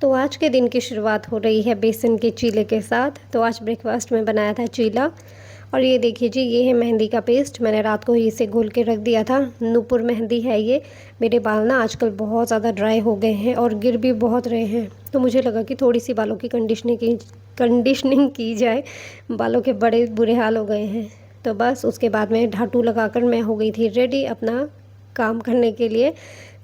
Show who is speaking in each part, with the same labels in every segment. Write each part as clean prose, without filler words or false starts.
Speaker 1: तो आज के दिन की शुरुआत हो रही है बेसन के चीले के साथ। तो आज ब्रेकफास्ट में बनाया था चीला। और ये देखिए जी, ये है मेहंदी का पेस्ट। मैंने रात को ही इसे घोल के रख दिया था। नूपुर मेहंदी है ये। मेरे बाल ना आजकल बहुत ज़्यादा ड्राई हो गए हैं और गिर भी बहुत रहे हैं, तो मुझे लगा कि थोड़ी सी बालों की कंडीशनिंग की जाए। बालों के बड़े बुरे हाल हो गए हैं। तो बस उसके बाद में ढाटू लगाकर मैं हो गई थी रेडी अपना काम करने के लिए।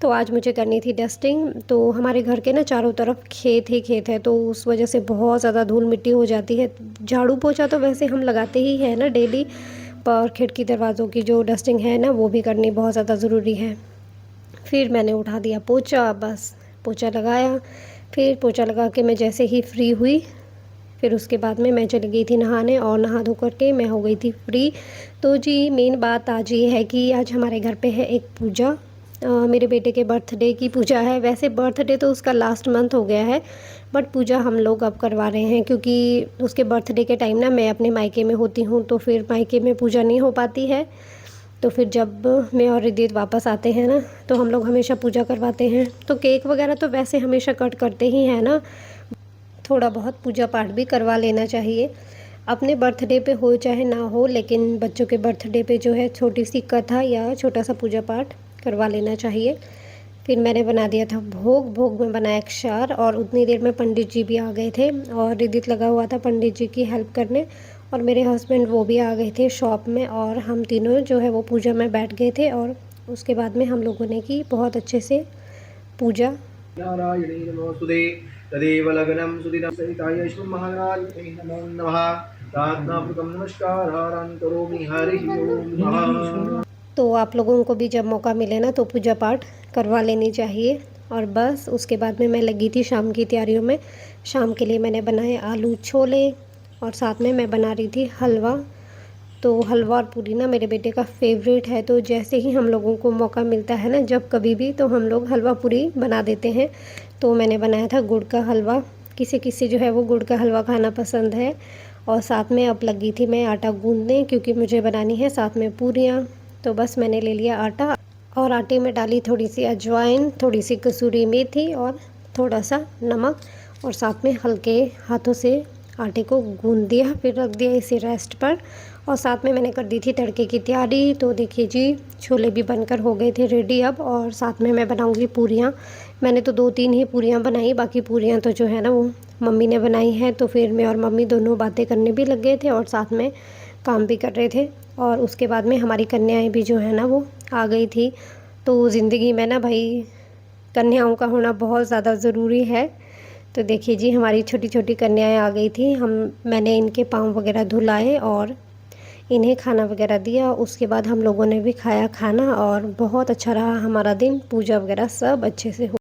Speaker 1: तो आज मुझे करनी थी डस्टिंग। तो हमारे घर के ना चारों तरफ खेत ही खेत है, तो उस वजह से बहुत ज़्यादा धूल मिट्टी हो जाती है। झाड़ू पोछा तो वैसे हम लगाते ही हैं ना डेली, पर खिड़की दरवाज़ों की जो डस्टिंग है ना, वो भी करनी बहुत ज़्यादा ज़रूरी है। फिर मैंने उठा दिया पोछा, बस पोछा लगाया। फिर पोछा लगा के मैं जैसे ही फ्री हुई, फिर उसके बाद में मैं चली गई थी नहाने, और नहा धो करके मैं हो गई थी फ्री। तो जी मेन बात आज ये है कि आज हमारे घर पे है एक पूजा। मेरे बेटे के बर्थडे की पूजा है। वैसे बर्थडे तो उसका लास्ट मंथ हो गया है, बट पूजा हम लोग अब करवा रहे हैं, क्योंकि उसके बर्थडे के टाइम ना मैं अपने मायके में होती हूँ, तो फिर मायके में पूजा नहीं हो पाती है। तो फिर जब मैं और रिदित वापस आते हैं ना, तो हम लोग हमेशा पूजा करवाते हैं। तो केक वगैरह तो वैसे हमेशा कट करते ही हैं ना, थोड़ा बहुत पूजा पाठ भी करवा लेना चाहिए। अपने बर्थडे पे हो चाहे ना हो, लेकिन बच्चों के बर्थडे पे जो है छोटी सी कथा या छोटा सा पूजा पाठ करवा लेना चाहिए। फिर मैंने बना दिया था भोग। भोग में बनाया क्षार, और उतनी देर में पंडित जी भी आ गए थे, और रिदित लगा हुआ था पंडित जी की हेल्प करने, और मेरे हस्बैंड वो भी आ गए थे शॉप में, और हम तीनों जो है वो पूजा में बैठ गए थे। और उसके बाद में हम लोगों ने की बहुत अच्छे से पूजा।
Speaker 2: नारायणे नमोस्तुते तदेव लग्नं सुदिनं सहिताय श्री महागणाधिपतये नमो नमः। प्रार्थनापूर्वकं नमस्कारान् करोमि हरिः ओम् नमः।
Speaker 1: तो आप लोगों को भी जब मौका मिले ना, तो पूजा पाठ करवा लेनी चाहिए। और बस उसके बाद में मैं लगी थी शाम की तैयारियों में। शाम के लिए मैंने बनाए आलू छोले, और साथ में मैं बना रही थी हलवा। तो हलवा और पूरी ना मेरे बेटे का फेवरेट है, तो जैसे ही हम लोगों को मौका मिलता है ना, जब कभी भी, तो हम लोग हलवा पूरी बना देते हैं। तो मैंने बनाया था गुड़ का हलवा। किसी किसी जो है वो गुड़ का हलवा खाना पसंद है। और साथ में अब लगी थी मैं आटा गूंदने, क्योंकि मुझे बनानी है साथ में पूरियाँ। तो बस मैंने ले लिया आटा, और आटे में डाली थोड़ी सी अजवाइन, थोड़ी सी कसूरी मेथी, और थोड़ा सा नमक, और साथ में हल्के हाथों से आटे को गूंद दिया। फिर रख दिया इसे रेस्ट पर, और साथ में मैंने कर दी थी तड़के की तैयारी। तो देखिए जी, छोले भी बनकर हो गए थे रेडी अब, और साथ में मैं बनाऊंगी पूरियाँ। मैंने तो 2-3 ही पूरियाँ बनाई, बाकी पूरियाँ तो जो है ना वो मम्मी ने बनाई हैं। तो फिर मैं और मम्मी दोनों बातें करने भी लग गए थे, और साथ में काम भी कर रहे थे। और उसके बाद में हमारी कन्याएँ भी जो है ना वो आ गई थी। तो ज़िंदगी में ना भाई, कन्याओं का होना बहुत ज़्यादा ज़रूरी है। तो देखिए जी, हमारी छोटी छोटी कन्याएं आ गई थी। मैंने इनके पाँव वगैरह धुलाए और इन्हें खाना वगैरह दिया। उसके बाद हम लोगों ने भी खाया खाना, और बहुत अच्छा रहा हमारा दिन। पूजा वगैरह सब अच्छे से हो